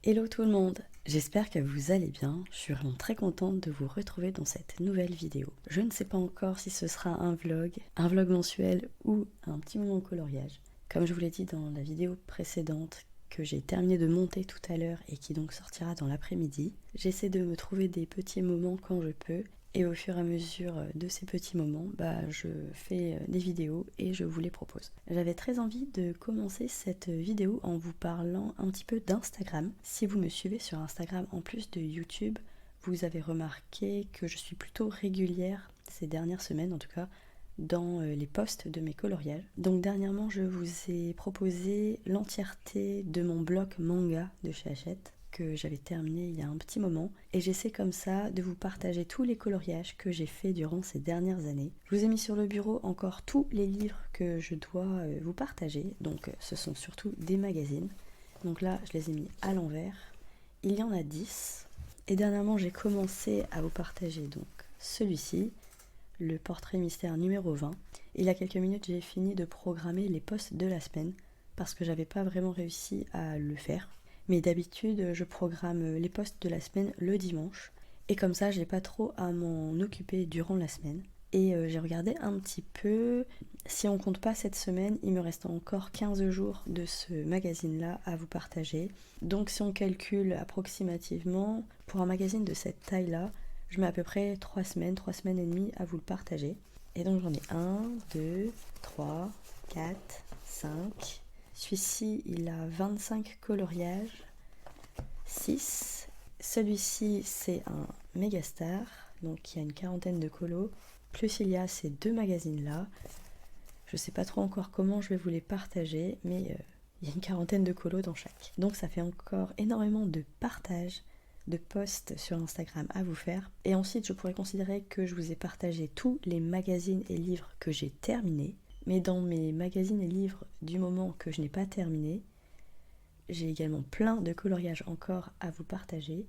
Hello tout le monde, j'espère que vous allez bien, je suis vraiment très contente de vous retrouver dans cette nouvelle vidéo. Je ne sais pas encore si ce sera un vlog mensuel ou un petit moment coloriage. Comme je vous l'ai dit dans la vidéo précédente que j'ai terminé de monter tout à l'heure et qui donc sortira dans l'après-midi, j'essaie de me trouver des petits moments quand je peux. Et au fur et à mesure de ces petits moments, je fais des vidéos et je vous les propose. J'avais très envie de commencer cette vidéo en vous parlant un petit peu d'Instagram. Si vous me suivez sur Instagram en plus de YouTube, vous avez remarqué que je suis plutôt régulière ces dernières semaines en tout cas dans les posts de mes coloriages. Donc dernièrement, je vous ai proposé l'entièreté de mon bloc manga de chez Hachette que j'avais terminé il y a un petit moment et j'essaie comme ça de vous partager tous les coloriages que j'ai fait durant ces dernières années. Je vous ai mis sur le bureau encore tous les livres que je dois vous partager, donc ce sont surtout des magazines. Donc là je les ai mis à l'envers, il y en a 10 et dernièrement j'ai commencé à vous partager donc celui-ci, le portrait mystère numéro 20. Il y a quelques minutes j'ai fini de programmer les posts de la semaine parce que j'avais pas vraiment réussi à le faire. Mais d'habitude, je programme les posts de la semaine le dimanche. Et comme ça, j'ai pas trop à m'en occuper durant la semaine. Et j'ai regardé un petit peu. Si on compte pas cette semaine, il me reste encore 15 jours de ce magazine-là à vous partager. Donc si on calcule approximativement, pour un magazine de cette taille-là, je mets à peu près 3 semaines et demie à vous le partager. Et donc j'en ai 1, 2, 3, 4, 5. Celui-ci, il a 25 coloriages, 6. Celui-ci, c'est un Megastar, donc il y a une quarantaine de colos. Plus il y a ces deux magazines-là. Je ne sais pas trop encore comment je vais vous les partager, mais il y a une quarantaine de colos dans chaque. Donc ça fait encore énormément de partages, de posts sur Instagram à vous faire. Et ensuite, je pourrais considérer que je vous ai partagé tous les magazines et livres que j'ai terminés. Mais dans mes magazines et livres du moment que je n'ai pas terminé, j'ai également plein de coloriages encore à vous partager.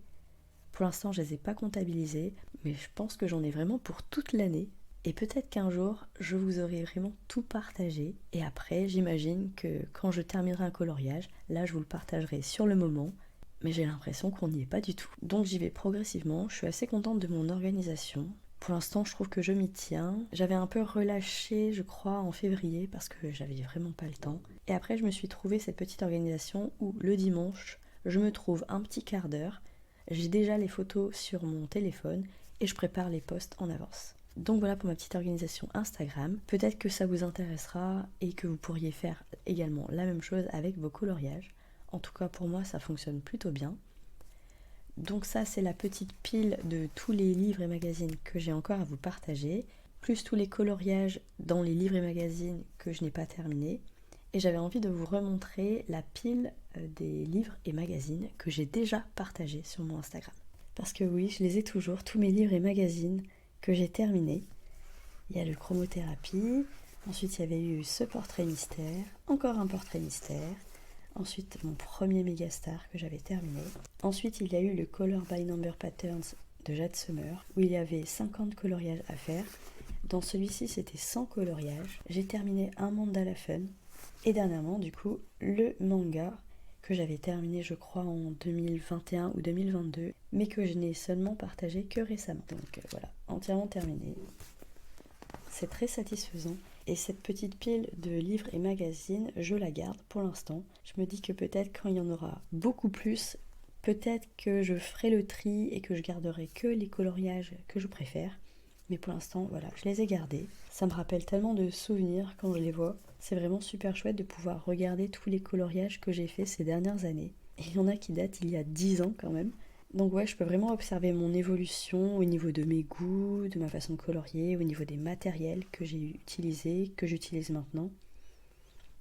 Pour l'instant, je ne les ai pas comptabilisés, mais je pense que j'en ai vraiment pour toute l'année. Et peut-être qu'un jour, je vous aurai vraiment tout partagé. Et après, j'imagine que quand je terminerai un coloriage, là, je vous le partagerai sur le moment. Mais j'ai l'impression qu'on n'y est pas du tout. Donc j'y vais progressivement, je suis assez contente de mon organisation. Pour l'instant, je trouve que je m'y tiens. J'avais un peu relâché, je crois, en février parce que j'avais vraiment pas le temps. Et après, je me suis trouvé cette petite organisation où le dimanche, je me trouve un petit quart d'heure. J'ai déjà les photos sur mon téléphone et je prépare les posts en avance. Donc voilà pour ma petite organisation Instagram. Peut-être que ça vous intéressera et que vous pourriez faire également la même chose avec vos coloriages. En tout cas, pour moi, ça fonctionne plutôt bien. Donc ça, c'est la petite pile de tous les livres et magazines que j'ai encore à vous partager, plus tous les coloriages dans les livres et magazines que je n'ai pas terminés. Et j'avais envie de vous remontrer la pile des livres et magazines que j'ai déjà partagés sur mon Instagram. Parce que oui, je les ai toujours, tous mes livres et magazines que j'ai terminés. Il y a le chromothérapie, ensuite il y avait eu ce portrait mystère, encore un portrait mystère, ensuite mon premier Megastar que j'avais terminé. Ensuite il y a eu le Color by Number Patterns de Jade Summer où il y avait 50 coloriages à faire. Dans celui-ci c'était 100 coloriages. J'ai terminé un mandala fun et dernièrement du coup le manga que j'avais terminé je crois en 2021 ou 2022 mais que je n'ai seulement partagé que récemment. Donc voilà, entièrement terminé. C'est très satisfaisant. Et cette petite pile de livres et magazines, je la garde pour l'instant. Je me dis que peut-être quand il y en aura beaucoup plus, peut-être que je ferai le tri et que je garderai que les coloriages que je préfère. Mais pour l'instant, voilà, je les ai gardés. Ça me rappelle tellement de souvenirs quand je les vois. C'est vraiment super chouette de pouvoir regarder tous les coloriages que j'ai fait ces dernières années. Et il y en a qui datent il y a 10 ans quand même. Donc ouais, je peux vraiment observer mon évolution au niveau de mes goûts, de ma façon de colorier, au niveau des matériels que j'ai utilisés, que j'utilise maintenant.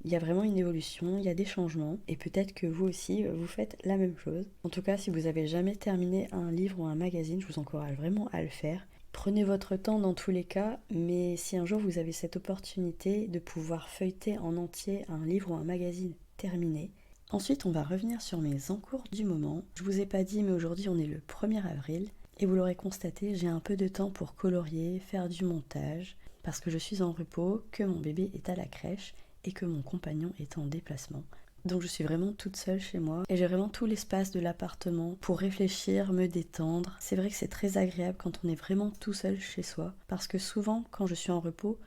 Il y a vraiment une évolution, il y a des changements, et peut-être que vous aussi, vous faites la même chose. En tout cas, si vous avez jamais terminé un livre ou un magazine, je vous encourage vraiment à le faire. Prenez votre temps dans tous les cas, mais si un jour vous avez cette opportunité de pouvoir feuilleter en entier un livre ou un magazine terminé. Ensuite, on va revenir sur mes encours du moment. Je vous ai pas dit, mais aujourd'hui on est le 1er avril. Et vous l'aurez constaté, j'ai un peu de temps pour colorier, faire du montage, parce que je suis en repos, que mon bébé est à la crèche et que mon compagnon est en déplacement. Donc je suis vraiment toute seule chez moi et j'ai vraiment tout l'espace de l'appartement pour réfléchir, me détendre. C'est vrai que c'est très agréable quand on est vraiment tout seul chez soi parce que souvent quand je suis en repos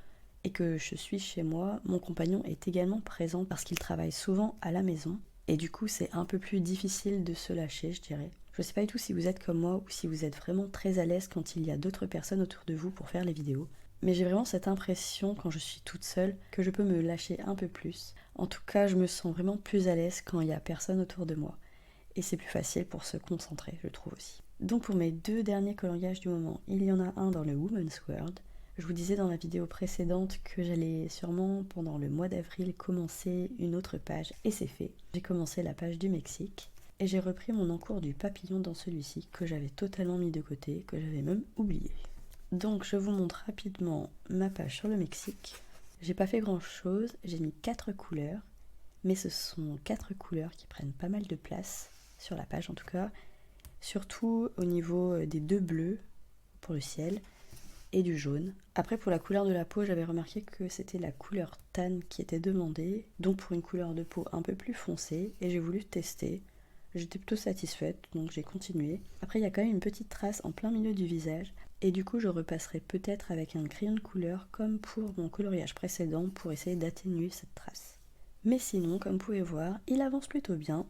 et que je suis chez moi, mon compagnon est également présent parce qu'il travaille souvent à la maison et du coup c'est un peu plus difficile de se lâcher, je dirais. Je sais pas du tout si vous êtes comme moi ou si vous êtes vraiment très à l'aise quand il y a d'autres personnes autour de vous pour faire les vidéos. Mais j'ai vraiment cette impression quand je suis toute seule que je peux me lâcher un peu plus. En tout cas, je me sens vraiment plus à l'aise quand il n'y a personne autour de moi. Et c'est plus facile pour se concentrer, je trouve aussi. Donc pour mes 2 derniers coloriages du moment, il y en a un dans le Woman's World. Je vous disais dans la vidéo précédente que j'allais sûrement pendant le mois d'avril commencer une autre page. Et c'est fait. J'ai commencé la page du Mexique. Et j'ai repris mon encours du papillon dans celui-ci que j'avais totalement mis de côté, que j'avais même oublié. Donc je vous montre rapidement ma page sur le Mexique. J'ai pas fait grand chose, j'ai mis 4 couleurs, mais ce sont 4 couleurs qui prennent pas mal de place, sur la page en tout cas, surtout au niveau des 2 bleus pour le ciel et du jaune. Après pour la couleur de la peau, j'avais remarqué que c'était la couleur tan qui était demandée, donc pour une couleur de peau un peu plus foncée, et j'ai voulu tester. J'étais plutôt satisfaite, donc j'ai continué. Après, il y a quand même une petite trace en plein milieu du visage. Et du coup, je repasserai peut-être avec un crayon de couleur, comme pour mon coloriage précédent, pour essayer d'atténuer cette trace. Mais sinon, comme vous pouvez voir, il avance plutôt bien.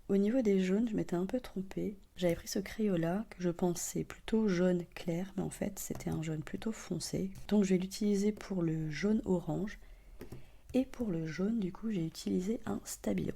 Au niveau des jaunes, je m'étais un peu trompée. J'avais pris ce crayon-là, que je pensais plutôt jaune clair, mais en fait, c'était un jaune plutôt foncé. Donc je vais l'utiliser pour le jaune orange. Et pour le jaune, du coup, j'ai utilisé un stabilo.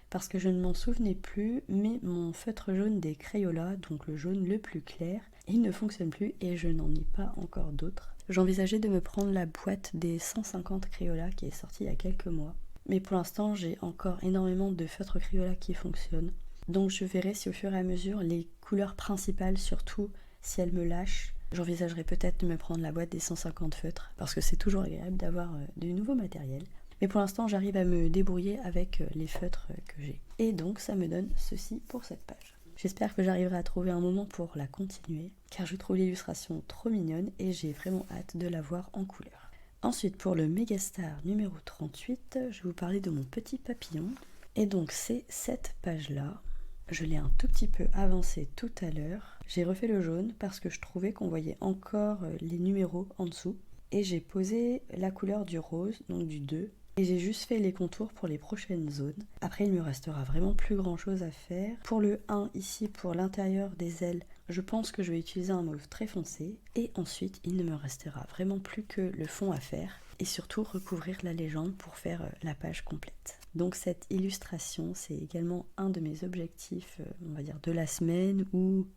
Parce que je ne m'en souvenais plus, mais mon feutre jaune des Crayola, donc le jaune le plus clair, il ne fonctionne plus et je n'en ai pas encore d'autres. J'envisageais de me prendre la boîte des 150 Crayola qui est sortie il y a quelques mois. Mais pour l'instant, j'ai encore énormément de feutres Crayola qui fonctionnent. Donc je verrai si au fur et à mesure, les couleurs principales, surtout si elles me lâchent, j'envisagerai peut-être de me prendre la boîte des 150 feutres, parce que c'est toujours agréable d'avoir du nouveau matériel. Mais pour l'instant, j'arrive à me débrouiller avec les feutres que j'ai. Et donc, ça me donne ceci pour cette page. J'espère que j'arriverai à trouver un moment pour la continuer, car je trouve l'illustration trop mignonne et j'ai vraiment hâte de la voir en couleur. Ensuite, pour le Megastar numéro 38, je vais vous parler de mon petit papillon. Et donc, c'est cette page-là. Je l'ai un tout petit peu avancée tout à l'heure. J'ai refait le jaune parce que je trouvais qu'on voyait encore les numéros en dessous. Et j'ai posé la couleur du rose, donc du 2. Et j'ai juste fait les contours pour les prochaines zones. Après, il me restera vraiment plus grand chose à faire. Pour le 1, ici, pour l'intérieur des ailes, je pense que je vais utiliser un mauve très foncé. Et ensuite, il ne me restera vraiment plus que le fond à faire. Et surtout, recouvrir la légende pour faire la page complète. Donc cette illustration, c'est également un de mes objectifs, on va dire, de la semaine ou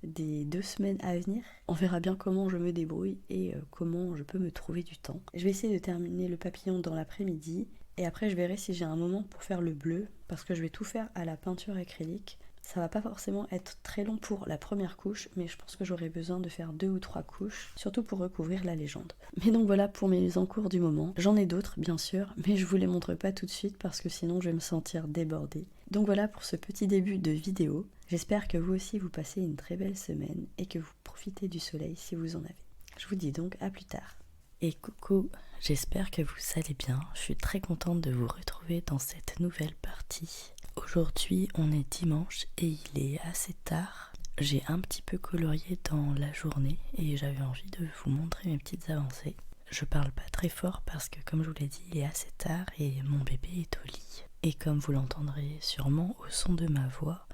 des 2 semaines à venir. On verra bien comment je me débrouille et comment je peux me trouver du temps. Je vais essayer de terminer le papillon dans l'après-midi et après je verrai si j'ai un moment pour faire le bleu parce que je vais tout faire à la peinture acrylique. Ça va pas forcément être très long pour la première couche, mais je pense que j'aurai besoin de faire 2 ou 3 couches, surtout pour recouvrir la légende. Mais donc voilà pour mes encours du moment. J'en ai d'autres bien sûr, mais je vous les montre pas tout de suite parce que sinon je vais me sentir débordée. Donc voilà pour ce petit début de vidéo. J'espère que vous aussi vous passez une très belle semaine et que vous profitez du soleil si vous en avez. Je vous dis donc à plus tard. Et coucou, j'espère que vous allez bien. Je suis très contente de vous retrouver dans cette nouvelle partie. Aujourd'hui, on est dimanche et il est assez tard. J'ai un petit peu colorié dans la journée et j'avais envie de vous montrer mes petites avancées. Je parle pas très fort parce que comme je vous l'ai dit, il est assez tard et mon bébé est au lit. Et comme vous l'entendrez sûrement au son de ma voix,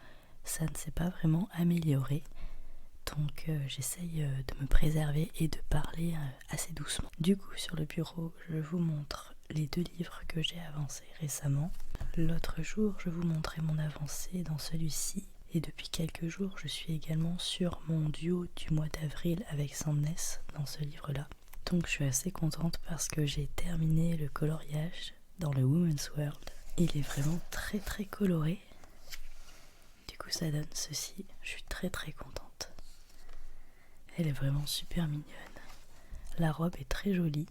ça ne s'est pas vraiment amélioré. Donc j'essaye de me préserver et de parler assez doucement. Du coup, sur le bureau, je vous montre les 2 livres que j'ai avancés récemment. L'autre jour, je vous montrais mon avancée dans celui-ci. Et depuis quelques jours, je suis également sur mon duo du mois d'avril avec Sandness dans ce livre-là. Donc je suis assez contente parce que j'ai terminé le coloriage dans le Woman's World. Il est vraiment très très coloré. Du coup ça donne ceci. Je suis très très contente. Elle est vraiment super mignonne. La robe est très jolie.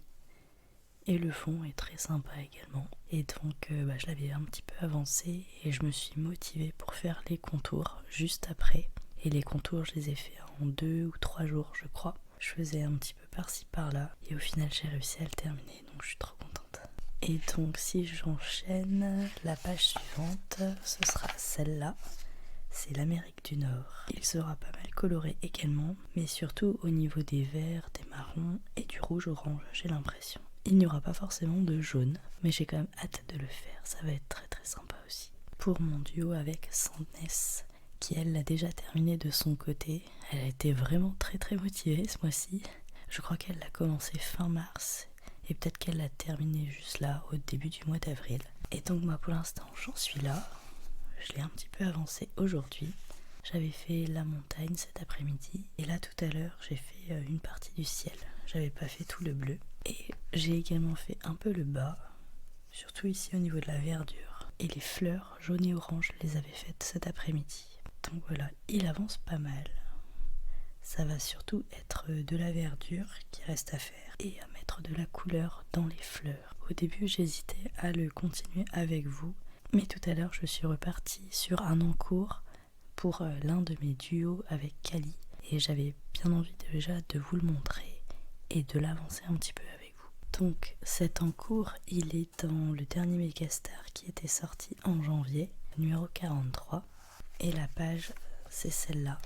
Et le fond est très sympa également. Et donc je l'avais un petit peu avancé et je me suis motivée pour faire les contours juste après. Et les contours, je les ai fait en 2 ou 3 jours, je crois. Je faisais un petit peu par-ci par-là et au final j'ai réussi à le terminer, donc je suis trop contente. Et donc si j'enchaîne, la page suivante, ce sera celle-là. C'est l'Amérique du Nord. Il sera pas mal coloré également, mais surtout au niveau des verts, des marrons et du rouge-orange, j'ai l'impression. Il n'y aura pas forcément de jaune, mais j'ai quand même hâte de le faire, ça va être très très sympa aussi. Pour mon duo avec Sandness, qui elle l'a déjà terminé de son côté, elle a été vraiment très très motivée ce mois-ci. Je crois qu'elle l'a commencé fin mars, et peut-être qu'elle l'a terminé juste là, au début du mois d'avril. Et donc moi pour l'instant j'en suis là. Je l'ai un petit peu avancé aujourd'hui. J'avais fait la montagne cet après-midi et là tout à l'heure j'ai fait une partie du ciel. J'avais pas fait tout le bleu. Et j'ai également fait un peu le bas, surtout ici au niveau de la verdure. Et les fleurs jaunes et oranges, je les avais faites cet après-midi. Donc voilà, il avance pas mal. Ça va surtout être de la verdure qui reste à faire et à mettre de la couleur dans les fleurs. Au début j'hésitais à le continuer avec vous. Mais tout à l'heure, je suis repartie sur un encours pour l'un de mes duos avec Kali. Et j'avais bien envie déjà de vous le montrer et de l'avancer un petit peu avec vous. Donc cet encours, il est dans le dernier Megastar qui était sorti en janvier, numéro 43. Et la page, c'est celle-là.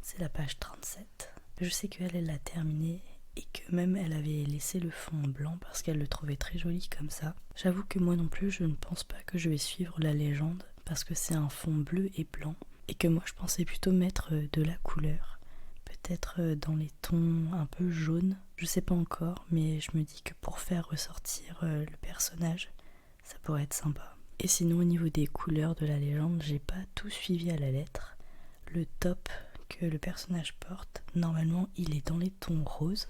C'est la page 37. Je sais qu'elle l'a terminée et que même elle avait laissé le fond blanc parce qu'elle le trouvait très joli comme ça. J'avoue que moi non plus je ne pense pas que je vais suivre la légende parce que c'est un fond bleu et blanc et que moi je pensais plutôt mettre de la couleur, peut-être dans les tons un peu jaunes, je sais pas encore, mais je me dis que pour faire ressortir le personnage ça pourrait être sympa. Et sinon au niveau des couleurs de la légende, j'ai pas tout suivi à la lettre. Le top que le personnage porte, normalement il est dans les tons roses.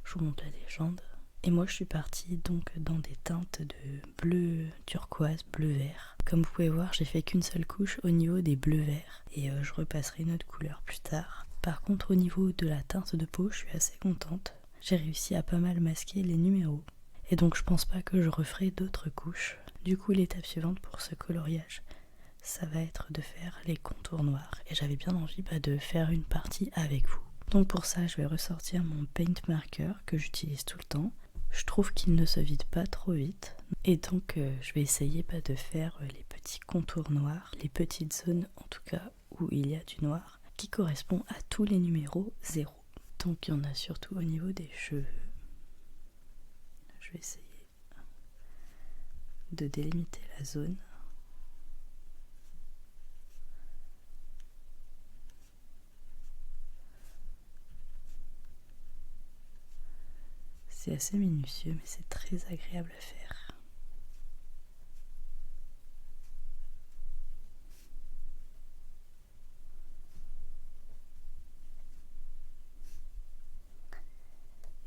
Je vous montre la légende. Et moi je suis partie donc dans des teintes de bleu turquoise, bleu vert. Comme vous pouvez voir, j'ai fait qu'une seule couche au niveau des bleus verts et je repasserai une autre couleur plus tard. Par contre au niveau de la teinte de peau, je suis assez contente. J'ai réussi à pas mal masquer les numéros. Et donc je pense pas que je referai d'autres couches. Du coup l'étape suivante pour ce coloriage, ça va être de faire les contours noirs. Et j'avais bien envie de faire une partie avec vous. Donc pour ça, je vais ressortir mon paint marker que j'utilise tout le temps. Je trouve qu'il ne se vide pas trop vite. Et donc je vais essayer de faire les petits contours noirs, les petites zones en tout cas où il y a du noir, qui correspond à tous les numéros 0. Donc il y en a surtout au niveau des cheveux. Je vais essayer de délimiter la zone. C'est assez minutieux, mais c'est très agréable à faire.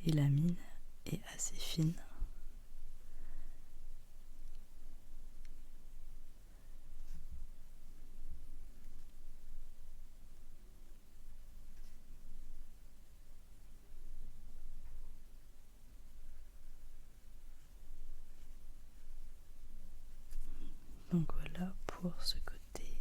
Et la mine est assez fine. Donc voilà pour ce côté.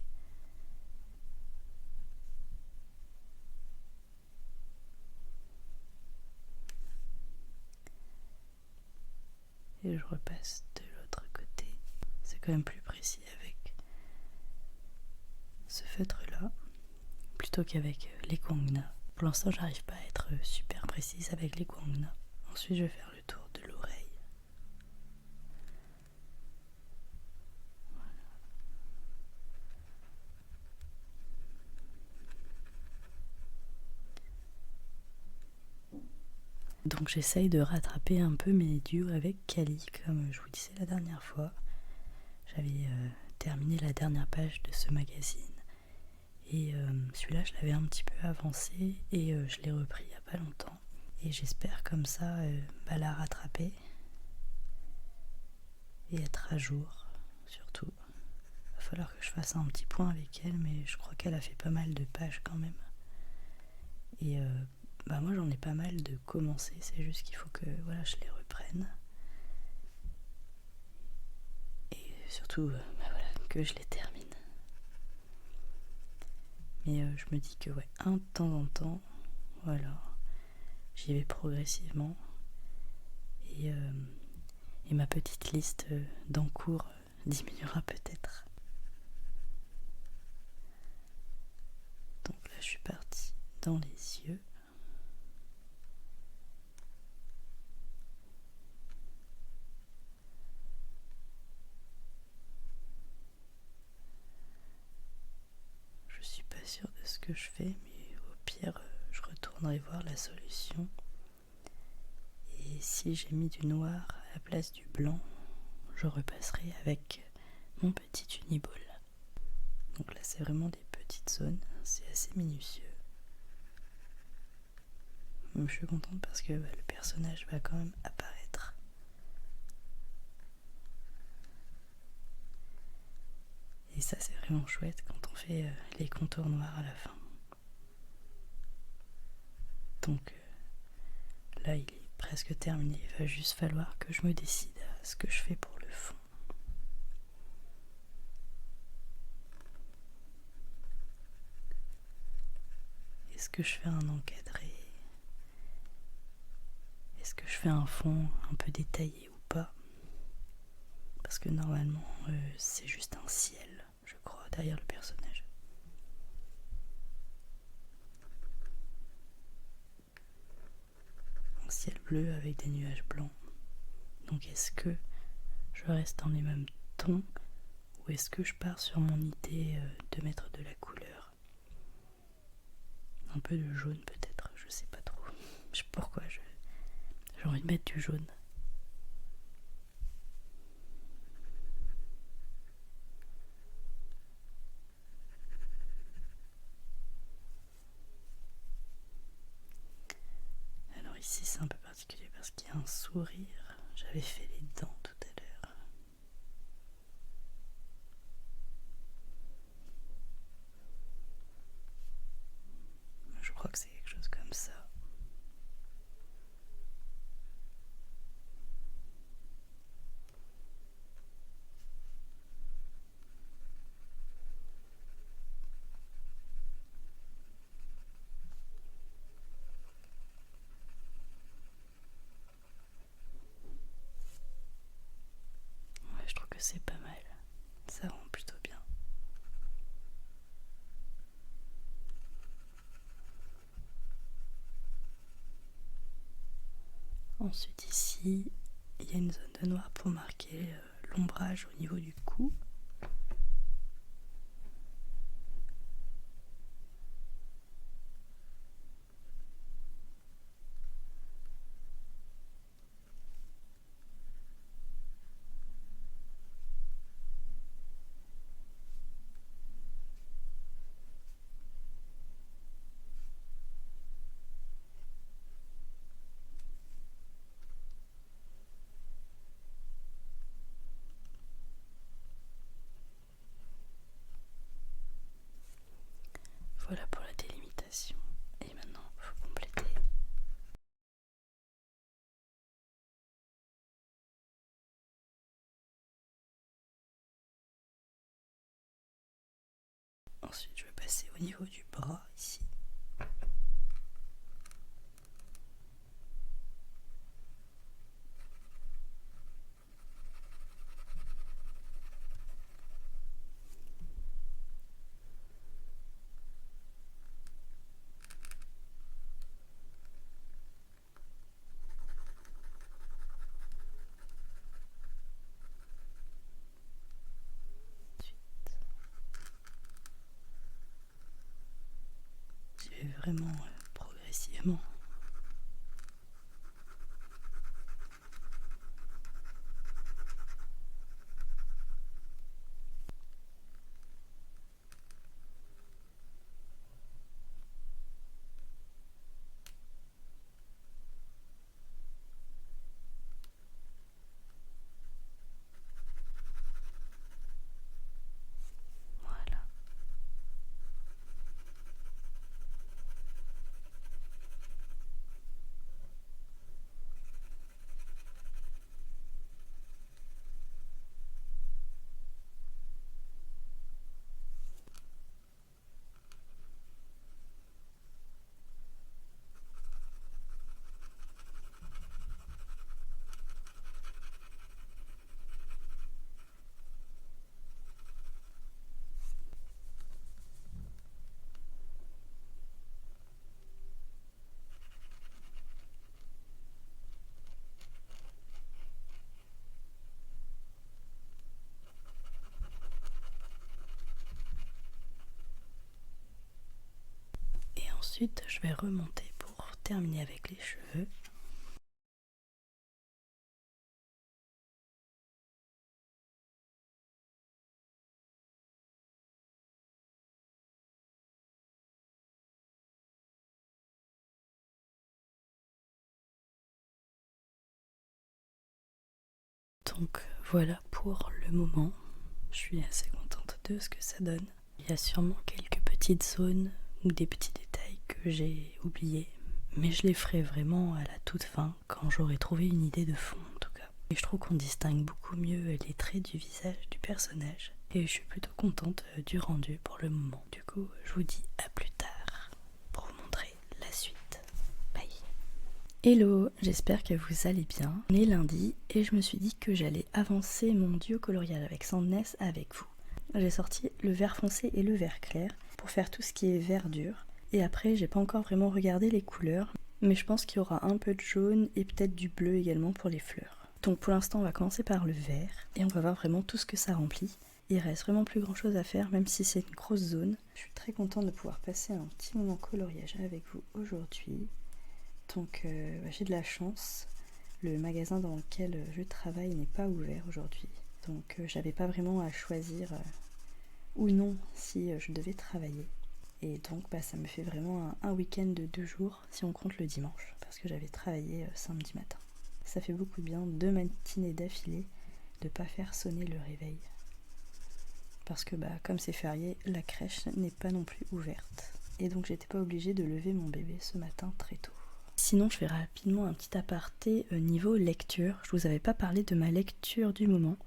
Et je repasse de l'autre côté. C'est quand même plus précis avec ce feutre là plutôt qu'avec les Kwangna. Pour l'instant j'arrive pas à être super précise avec les Kwangna. Ensuite je vais faire le tour de l'oreille. Donc j'essaye de rattraper un peu mes duos avec Kali, comme je vous disais la dernière fois. J'avais terminé la dernière page de ce magazine. Et celui-là, je l'avais un petit peu avancé et je l'ai repris il n'y a pas longtemps. Et j'espère comme ça la rattraper et être à jour, surtout. Il va falloir que je fasse un petit point avec elle, mais je crois qu'elle a fait pas mal de pages quand même. Et moi j'en ai pas mal de commencer, c'est juste qu'il faut que je les reprenne. Et surtout que je les termine. Mais je me dis que un de temps en temps, j'y vais progressivement. Et et ma petite liste d'encours diminuera peut-être. Donc là je suis partie dans les yeux. Je suis pas sûre de ce que je fais, mais au pire je retournerai voir la solution. Et si j'ai mis du noir à la place du blanc, je repasserai avec mon petit uniball. Donc là c'est vraiment des petites zones, c'est assez minutieux. Je suis contente parce que le personnage va quand même apparaître. Et ça c'est vraiment chouette quand on fait les contours noirs à la fin. Donc là il est presque terminé, il va juste falloir que je me décide à ce que je fais pour le fond. Est-ce que je fais un encadré? Est-ce que je fais un fond un peu détaillé ou pas? Parce que normalement c'est juste un ciel, je crois, derrière le personnage. Un ciel bleu avec des nuages blancs. Donc est-ce que je reste dans les mêmes tons ou est-ce que je pars sur mon idée de mettre de la couleur? Un peu de jaune peut-être, je sais pas trop. Je sais pourquoi j'ai envie de mettre du jaune. Alors ici c'est un peu particulier parce qu'il y a un sourire. J'avais fait les dents tout à l'heure. Je crois que c'est quelque chose comme ça. Ouais, je trouve que c'est pas mal. Ça rend plutôt bien. Ensuite ici, il y a une zone de noir pour marquer l'ombrage au niveau du cou. Voilà pour la délimitation. Et maintenant, il faut compléter. Ensuite, je vais passer au niveau du bras ici. J'y vais vraiment progressivement. Voilà. ensuite je vais remonter pour terminer avec les cheveux. Donc voilà pour le moment, je suis assez contente de ce que ça donne. Il y a sûrement quelques petites zones ou des petits détails que j'ai oubliés, mais je les ferai vraiment à la toute fin quand j'aurai trouvé une idée de fond en tout cas. Et je trouve qu'on distingue beaucoup mieux les traits du visage du personnage et je suis plutôt contente du rendu pour le moment. Du coup, je vous dis à plus tard pour vous montrer la suite. Bye. Hello, j'espère que vous allez bien. On est lundi et je me suis dit que j'allais avancer mon duo coloriage avec Sandness avec vous. J'ai sorti le vert foncé et le vert clair pour faire tout ce qui est verdure. Et après, j'ai pas encore vraiment regardé les couleurs, mais je pense qu'il y aura un peu de jaune et peut-être du bleu également pour les fleurs. Donc pour l'instant, on va commencer par le vert et on va voir vraiment tout ce que ça remplit. Il reste vraiment plus grand chose à faire, même si c'est une grosse zone. Je suis très contente de pouvoir passer un petit moment coloriage avec vous aujourd'hui. Donc j'ai de la chance, le magasin dans lequel je travaille n'est pas ouvert aujourd'hui. Donc j'avais pas vraiment à choisir ou non si je devais travailler. Et donc ça me fait vraiment un week-end de 2 jours si on compte le dimanche, parce que j'avais travaillé samedi matin. Ça fait beaucoup de bien 2 matinées d'affilée de pas faire sonner le réveil. Parce que comme c'est férié, la crèche n'est pas non plus ouverte. Et donc j'étais pas obligée de lever mon bébé ce matin très tôt. Sinon, je fais rapidement un petit aparté niveau lecture. Je vous avais pas parlé de ma lecture du moment.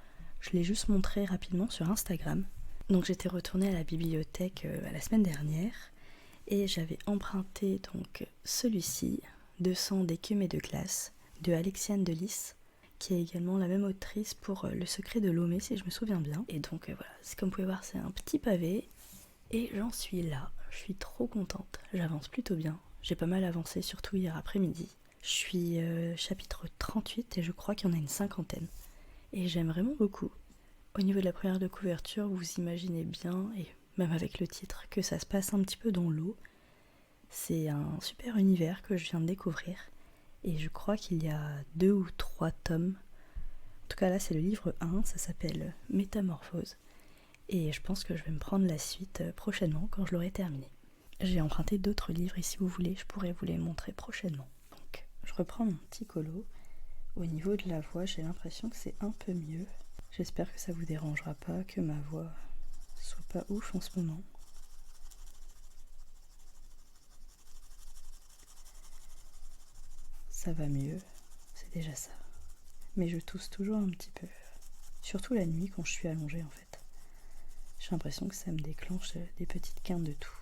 Je l'ai juste montré rapidement sur Instagram. Donc j'étais retournée à la bibliothèque la semaine dernière et j'avais emprunté donc celui-ci, 200 d'écume et de glace, de Alexiane de Lys, qui est également la même autrice pour Le secret de Lomé, si je me souviens bien. Et donc voilà, comme vous pouvez voir, c'est un petit pavé et j'en suis là. Je suis trop contente, j'avance plutôt bien. J'ai pas mal avancé, surtout hier après-midi. Je suis chapitre 38 et je crois qu'il y en a une cinquantaine. Et j'aime vraiment beaucoup. Au niveau de la première de couverture, vous imaginez bien, et même avec le titre, que ça se passe un petit peu dans l'eau. C'est un super univers que je viens de découvrir. Et je crois qu'il y a 2 ou 3 tomes. En tout cas là c'est le livre 1, ça s'appelle Métamorphose. Et je pense que je vais me prendre la suite prochainement quand je l'aurai terminé. J'ai emprunté d'autres livres et si vous voulez, je pourrais vous les montrer prochainement. Donc, je reprends mon petit colo. Au niveau de la voix, j'ai l'impression que c'est un peu mieux. J'espère que ça vous dérangera pas, que ma voix soit pas ouf en ce moment. Ça va mieux, c'est déjà ça. Mais je tousse toujours un petit peu. Surtout la nuit quand je suis allongée en fait. J'ai l'impression que ça me déclenche des petites quintes de toux.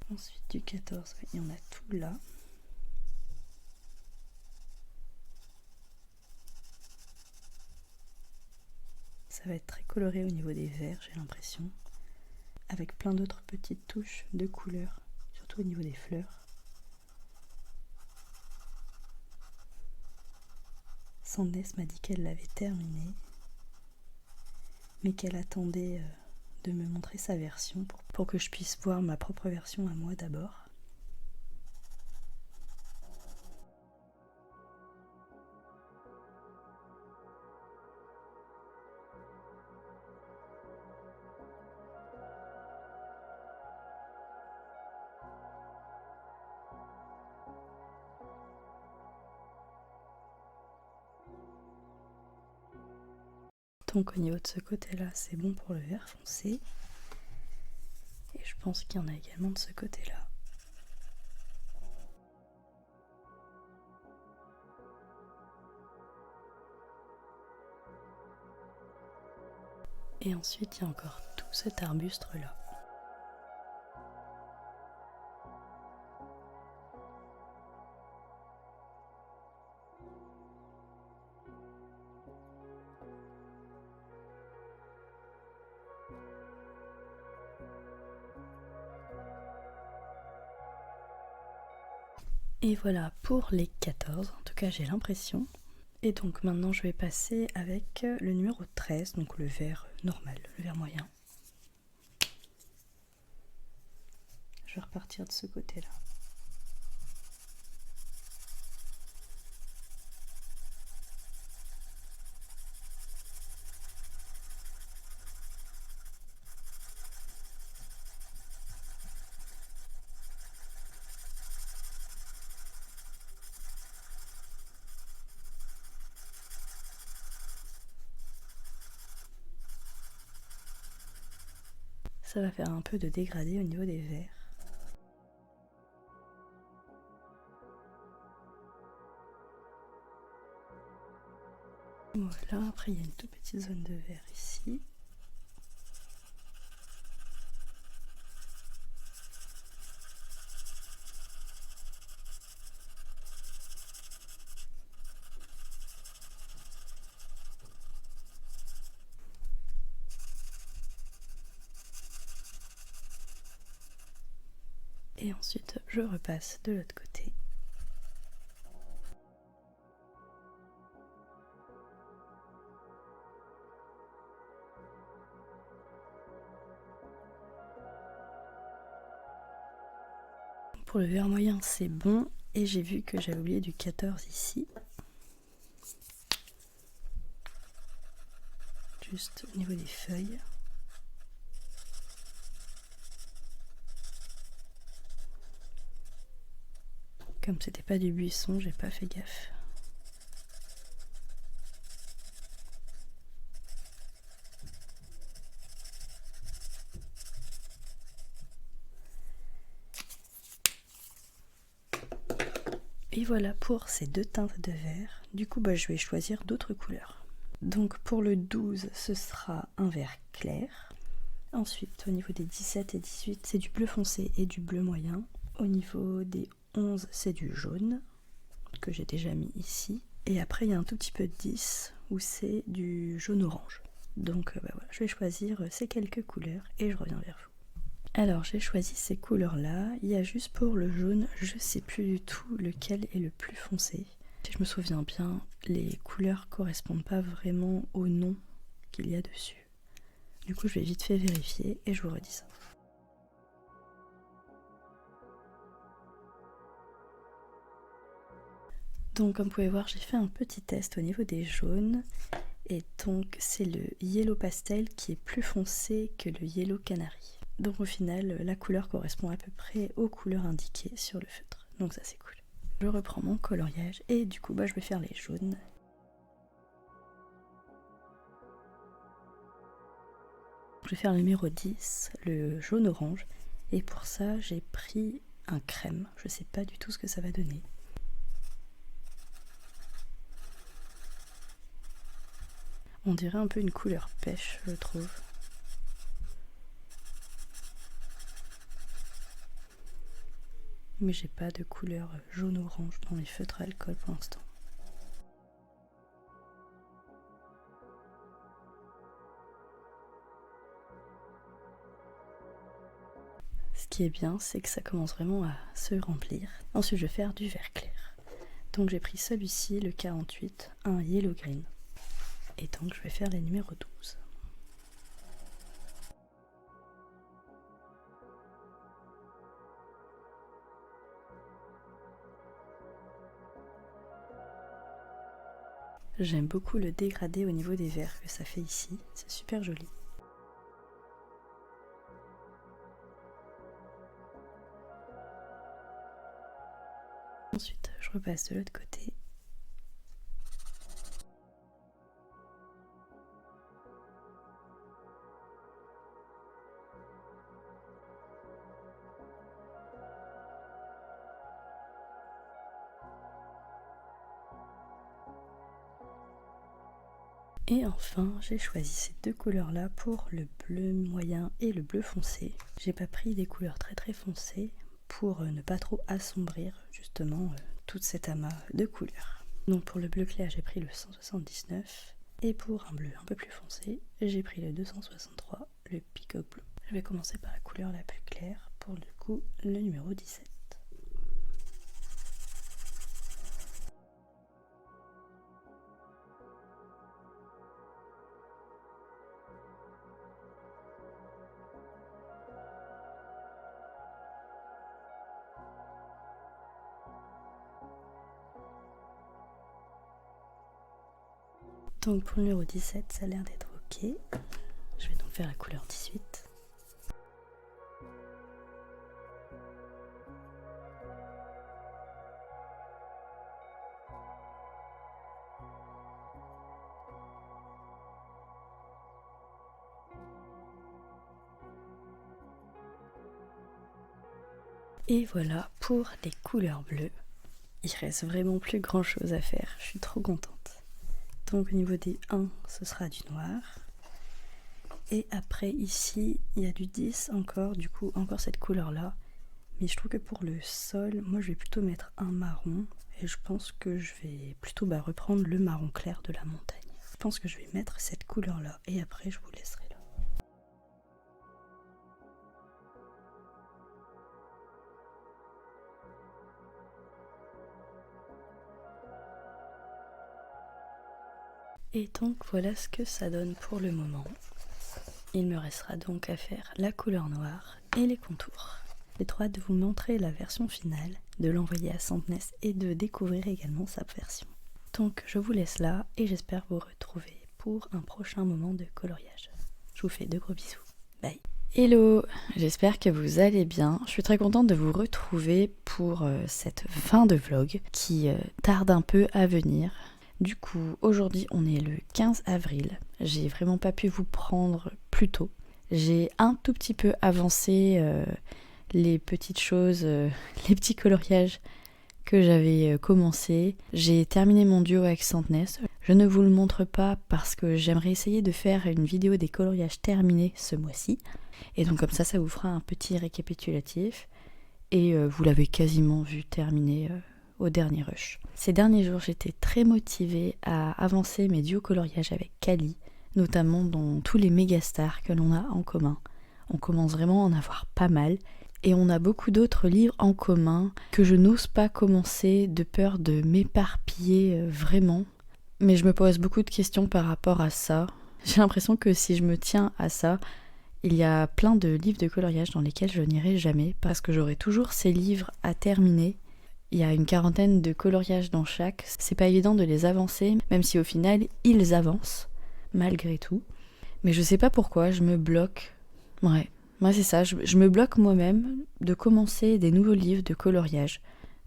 Ensuite du 14, il y en a tout là. Ça va être très coloré au niveau des verts, j'ai l'impression. Avec plein d'autres petites touches de couleurs, surtout au niveau des fleurs. Sandness m'a dit qu'elle l'avait terminé, mais qu'elle attendait de me montrer sa version pour que je puisse voir ma propre version à moi d'abord. Donc au niveau de ce côté-là, c'est bon pour le vert foncé. Et je pense qu'il y en a également de ce côté-là. Et ensuite, il y a encore tout cet arbuste-là. Et voilà pour les 14, en tout cas j'ai l'impression. Et donc maintenant je vais passer avec le numéro 13, donc le vert normal, le vert moyen. Je vais repartir de ce côté-là. Ça va faire un peu de dégradé au niveau des verts. Voilà, après il y a une toute petite zone de vert ici. Et ensuite je repasse de l'autre côté. Pour le vert moyen c'est bon, et j'ai vu que j'avais oublié du 14 ici. Juste au niveau des feuilles. Comme c'était pas du buisson, j'ai pas fait gaffe. Et voilà pour ces deux teintes de vert. Du coup, je vais choisir d'autres couleurs. Donc pour le 12, ce sera un vert clair. Ensuite, au niveau des 17 et 18, c'est du bleu foncé et du bleu moyen. Au niveau des 11, c'est du jaune, que j'ai déjà mis ici. Et après, il y a un tout petit peu de 10, où c'est du jaune-orange. Donc voilà, je vais choisir ces quelques couleurs et je reviens vers vous. Alors j'ai choisi ces couleurs là, il y a juste pour le jaune, je sais plus du tout lequel est le plus foncé. Si je me souviens bien, les couleurs correspondent pas vraiment au nom qu'il y a dessus. Du coup je vais vite fait vérifier et je vous redis ça. Donc comme vous pouvez voir, j'ai fait un petit test au niveau des jaunes. Et donc c'est le yellow pastel qui est plus foncé que le yellow canary. Donc au final, la couleur correspond à peu près aux couleurs indiquées sur le feutre. Donc ça c'est cool. Je reprends mon coloriage et du coup je vais faire les jaunes. Je vais faire le numéro 10, le jaune orange. Et pour ça j'ai pris un crème. Je sais pas du tout ce que ça va donner. On dirait un peu une couleur pêche, je trouve. Mais j'ai pas de couleur jaune-orange dans les feutres à alcool pour l'instant. Ce qui est bien, c'est que ça commence vraiment à se remplir. Ensuite, je vais faire du vert clair. Donc j'ai pris celui-ci, le 48, un yellow green. Et donc je vais faire les numéros 12. J'aime beaucoup le dégradé au niveau des verts que ça fait ici, c'est super joli. Ensuite, je repasse de l'autre côté. Et enfin, j'ai choisi ces deux couleurs-là pour le bleu moyen et le bleu foncé. J'ai pas pris des couleurs très foncées pour ne pas trop assombrir justement toute cette amas de couleurs. Donc pour le bleu clair, j'ai pris le 179 et pour un bleu un peu plus foncé, j'ai pris le 263, le Peacock Blue. Je vais commencer par la couleur la plus claire, pour le coup le numéro 17. Donc pour le numéro 17, ça a l'air d'être ok. Je vais donc faire la couleur 18. Et voilà pour les couleurs bleues. Il reste vraiment plus grand chose à faire, je suis trop contente. Donc au niveau des 1, ce sera du noir. Et après ici, il y a du 10 encore, du coup encore cette couleur là. Mais je trouve que pour le sol, moi je vais plutôt mettre un marron. Et je pense que je vais plutôt reprendre le marron clair de la montagne. Je pense que je vais mettre cette couleur là et après je vous laisserai là. Et donc voilà ce que ça donne pour le moment. Il me restera donc à faire la couleur noire et les contours. J'ai trop hâte de vous montrer la version finale, de l'envoyer à Sandness et de découvrir également sa version. Donc je vous laisse là et j'espère vous retrouver pour un prochain moment de coloriage. Je vous fais de gros bisous. Bye. Hello, j'espère que vous allez bien. Je suis très contente de vous retrouver pour cette fin de vlog qui tarde un peu à venir. Du coup, aujourd'hui on est le 15 avril. J'ai vraiment pas pu vous prendre plus tôt. J'ai un tout petit peu avancé les petites choses, les petits coloriages que j'avais commencé. J'ai terminé mon duo avec Sandness. Je ne vous le montre pas parce que j'aimerais essayer de faire une vidéo des coloriages terminés ce mois-ci. Et donc comme ça vous fera un petit récapitulatif. Et vous l'avez quasiment vu terminer au dernier rush. Ces derniers jours, j'étais très motivée à avancer mes duos coloriages avec Kali, notamment dans tous les méga stars que l'on a en commun. On commence vraiment à en avoir pas mal. Et on a beaucoup d'autres livres en commun que je n'ose pas commencer de peur de m'éparpiller vraiment. Mais je me pose beaucoup de questions par rapport à ça. J'ai l'impression que si je me tiens à ça, il y a plein de livres de coloriage dans lesquels je n'irai jamais parce que j'aurai toujours ces livres à terminer. Il y a une quarantaine de coloriages dans chaque. C'est pas évident de les avancer, même si au final, ils avancent, malgré tout. Mais je sais pas pourquoi, je me bloque. Ouais, moi c'est ça, je me bloque moi-même de commencer des nouveaux livres de coloriage,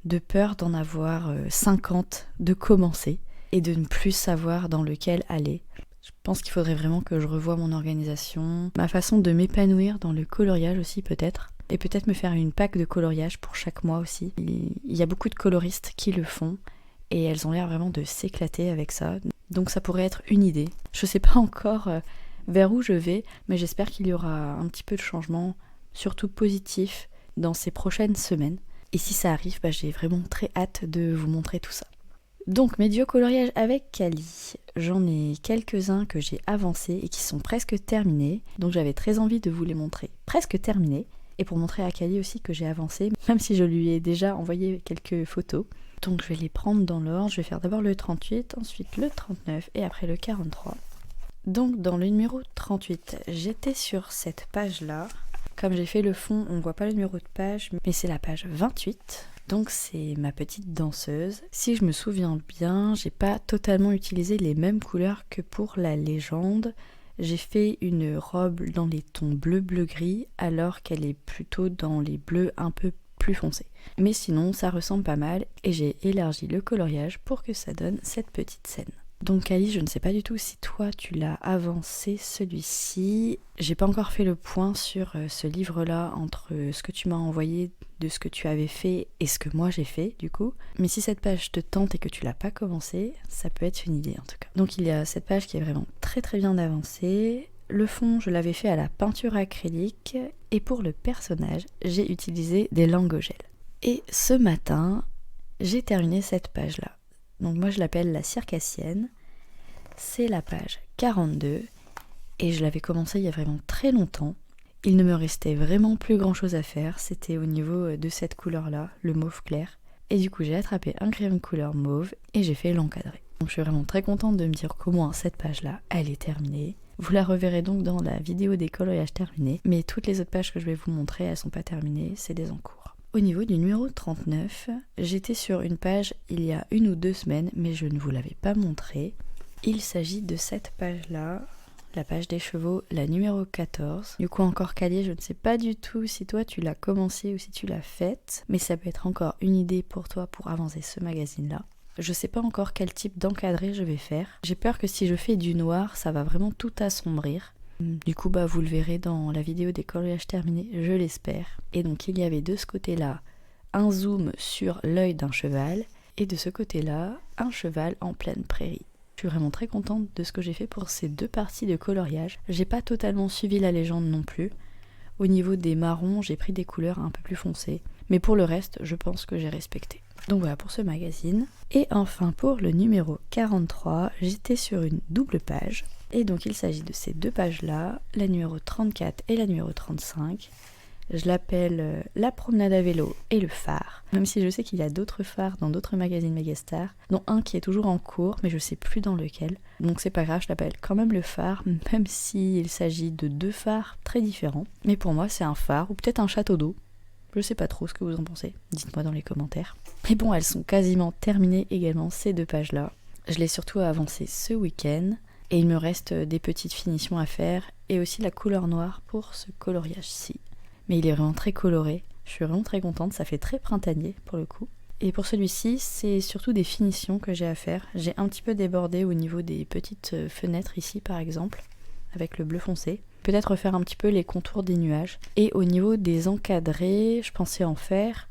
de peur d'en avoir 50, de commencer, et de ne plus savoir dans lequel aller. Je pense qu'il faudrait vraiment que je revoie mon organisation, ma façon de m'épanouir dans le coloriage aussi peut-être. Et peut-être me faire une pack de coloriage pour chaque mois aussi. Il y a beaucoup de coloristes qui le font et elles ont l'air vraiment de s'éclater avec ça. Donc ça pourrait être une idée. Je sais pas encore vers où je vais, mais j'espère qu'il y aura un petit peu de changement, surtout positif, dans ces prochaines semaines. Et si ça arrive, j'ai vraiment très hâte de vous montrer tout ça. Donc mes duos coloriages avec Kali, j'en ai quelques-uns que j'ai avancés et qui sont presque terminés. Donc j'avais très envie de vous les montrer presque terminés. Et pour montrer à Kali aussi que j'ai avancé, même si je lui ai déjà envoyé quelques photos. Donc je vais les prendre dans l'ordre, je vais faire d'abord le 38, ensuite le 39 et après le 43. Donc dans le numéro 38, j'étais sur cette page-là. Comme j'ai fait le fond, on ne voit pas le numéro de page, mais c'est la page 28. Donc c'est ma petite danseuse. Si je me souviens bien, j'ai pas totalement utilisé les mêmes couleurs que pour la légende. J'ai fait une robe dans les tons bleu-bleu-gris alors qu'elle est plutôt dans les bleus un peu plus foncés. Mais sinon ça ressemble pas mal et j'ai élargi le coloriage pour que ça donne cette petite scène. Donc Ali, je ne sais pas du tout si toi tu l'as avancé celui-ci. J'ai pas encore fait le point sur ce livre-là entre ce que tu m'as envoyé de ce que tu avais fait et ce que moi j'ai fait du coup. Mais si cette page te tente et que tu l'as pas commencé, ça peut être une idée en tout cas. Donc il y a cette page qui est vraiment très très bien avancée. Le fond, je l'avais fait à la peinture acrylique et pour le personnage, j'ai utilisé des langues au gel. Et ce matin, j'ai terminé cette page-là. Donc moi je l'appelle la circassienne, c'est la page 42 et je l'avais commencé il y a vraiment très longtemps. Il ne me restait vraiment plus grand chose à faire, c'était au niveau de cette couleur là, le mauve clair. Et du coup j'ai attrapé un crayon de couleur mauve et j'ai fait l'encadré. Donc je suis vraiment très contente de me dire qu'au moins cette page là, elle est terminée. Vous la reverrez donc dans la vidéo des coloriages terminés, mais toutes les autres pages que je vais vous montrer, elles sont pas terminées, c'est des en cours. Au niveau du numéro 39, j'étais sur une page il y a 1 ou 2 semaines, mais je ne vous l'avais pas montré. Il s'agit de cette page-là, la page des chevaux, la numéro 14. Du coup encore Calier, je ne sais pas du tout si toi tu l'as commencé ou si tu l'as faite, mais ça peut être encore une idée pour toi pour avancer ce magazine-là. Je sais pas encore quel type d'encadré je vais faire. J'ai peur que si je fais du noir, ça va vraiment tout assombrir. Du coup, vous le verrez dans la vidéo des coloriages terminés, je l'espère. Et donc, il y avait de ce côté-là un zoom sur l'œil d'un cheval, et de ce côté-là, un cheval en pleine prairie. Je suis vraiment très contente de ce que j'ai fait pour ces deux parties de coloriage. J'ai pas totalement suivi la légende non plus. Au niveau des marrons, j'ai pris des couleurs un peu plus foncées. Mais pour le reste, je pense que j'ai respecté. Donc voilà pour ce magazine. Et enfin pour le numéro 43, j'étais sur une double page. Et donc il s'agit de ces deux pages-là, la numéro 34 et la numéro 35. Je l'appelle la promenade à vélo et le phare. Même si je sais qu'il y a d'autres phares dans d'autres magazines Megastar, dont un qui est toujours en cours, mais je sais plus dans lequel. Donc c'est pas grave, je l'appelle quand même le phare, même s'il s'agit de deux phares très différents. Mais pour moi c'est un phare ou peut-être un château d'eau. Je sais pas trop ce que vous en pensez, dites-moi dans les commentaires. Mais bon, elles sont quasiment terminées également, ces deux pages-là. Je l'ai surtout avancé ce week-end, et il me reste des petites finitions à faire, et aussi la couleur noire pour ce coloriage-ci. Mais il est vraiment très coloré, je suis vraiment très contente, ça fait très printanier pour le coup. Et pour celui-ci, c'est surtout des finitions que j'ai à faire. J'ai un petit peu débordé au niveau des petites fenêtres ici par exemple, avec le bleu foncé. Peut-être refaire un petit peu les contours des nuages. Et au niveau des encadrés, je pensais en faire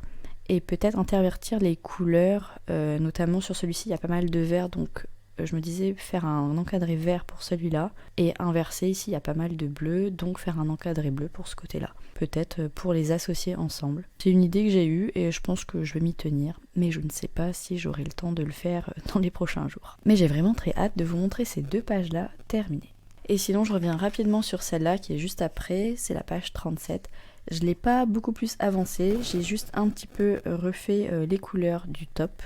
et peut-être intervertir les couleurs, notamment sur celui-ci il y a pas mal de vert, donc je me disais faire un encadré vert pour celui-là et inverser, ici il y a pas mal de bleu, donc faire un encadré bleu pour ce côté-là. Peut-être pour les associer ensemble. C'est une idée que j'ai eue et je pense que je vais m'y tenir, mais je ne sais pas si j'aurai le temps de le faire dans les prochains jours. Mais j'ai vraiment très hâte de vous montrer ces deux pages-là terminées. Et sinon je reviens rapidement sur celle-là qui est juste après, c'est la page 37. Je ne l'ai pas beaucoup plus avancée, j'ai juste un petit peu refait les couleurs du top.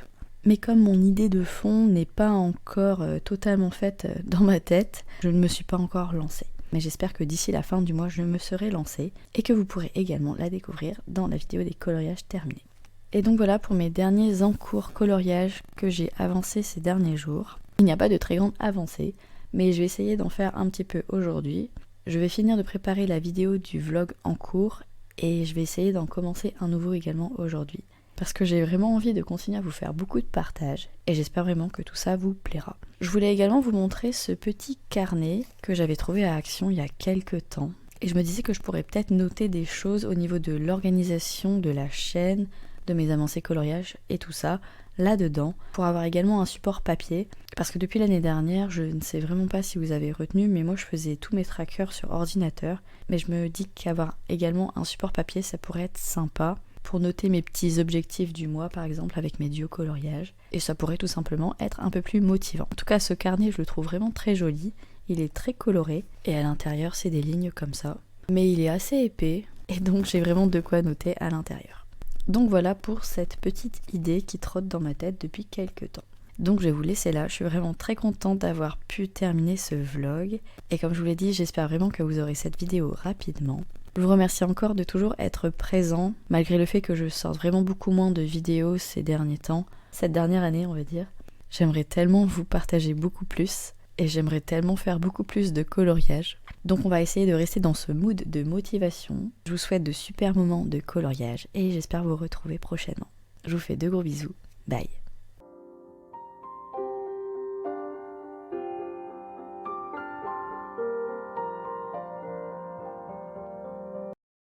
Mais comme mon idée de fond n'est pas encore totalement faite dans ma tête, je ne me suis pas encore lancée. Mais j'espère que d'ici la fin du mois, je me serai lancée et que vous pourrez également la découvrir dans la vidéo des coloriages terminés. Et donc voilà pour mes derniers encours coloriages que j'ai avancés ces derniers jours. Il n'y a pas de très grande avancée, mais je vais essayer d'en faire un petit peu aujourd'hui. Je vais finir de préparer la vidéo du vlog en cours et je vais essayer d'en commencer un nouveau également aujourd'hui. Parce que j'ai vraiment envie de continuer à vous faire beaucoup de partages et j'espère vraiment que tout ça vous plaira. Je voulais également vous montrer ce petit carnet que j'avais trouvé à Action il y a quelques temps. Et je me disais que je pourrais peut-être noter des choses au niveau de l'organisation de la chaîne, de mes avancées coloriages et tout ça là-dedans, pour avoir également un support papier. Parce que depuis l'année dernière, je ne sais vraiment pas si vous avez retenu, mais moi je faisais tous mes trackers sur ordinateur. Mais je me dis qu'avoir également un support papier, ça pourrait être sympa pour noter mes petits objectifs du mois par exemple avec mes duos coloriages, et ça pourrait tout simplement être un peu plus motivant. En tout cas ce carnet je le trouve vraiment très joli, il est très coloré et à l'intérieur c'est des lignes comme ça, mais il est assez épais et donc j'ai vraiment de quoi noter à l'intérieur. Donc voilà pour cette petite idée qui trotte dans ma tête depuis quelques temps. Donc je vais vous laisser là, je suis vraiment très contente d'avoir pu terminer ce vlog et comme je vous l'ai dit, j'espère vraiment que vous aurez cette vidéo rapidement. Je vous remercie encore de toujours être présent, malgré le fait que je sorte vraiment beaucoup moins de vidéos ces derniers temps, cette dernière année on va dire. J'aimerais tellement vous partager beaucoup plus, et j'aimerais tellement faire beaucoup plus de coloriage. Donc on va essayer de rester dans ce mood de motivation. Je vous souhaite de super moments de coloriage, et j'espère vous retrouver prochainement. Je vous fais de gros bisous, bye.